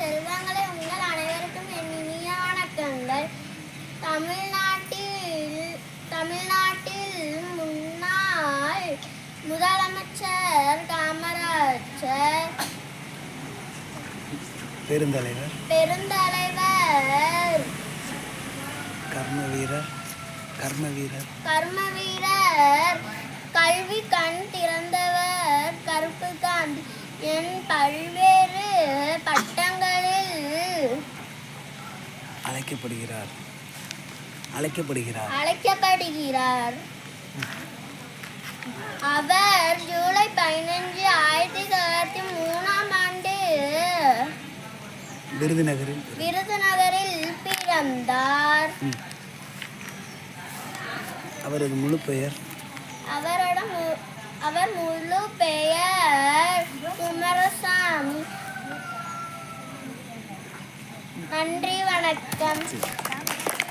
செல்வங்களே, உங்கள் அனைவருக்கும் என் இனிய வணக்கங்கள். தமிழ்நாட்டில் முன்னாள் முதலமைச்சர் காமராஜர், பெருந்தலைவர், கர்மவீரர், கல்வி கண் திறந்தவர் கருப்பு காந்தி என் பல்வேறு பட்டங்களில் அழைக்கப்படுகிறார். அவர் ஜூலை 15, 1903 ஆண்டு விருதுநகரில் பிறந்தார். அவரது முழு பெயர் குமாரசாமி. நன்றி, வணக்கம்.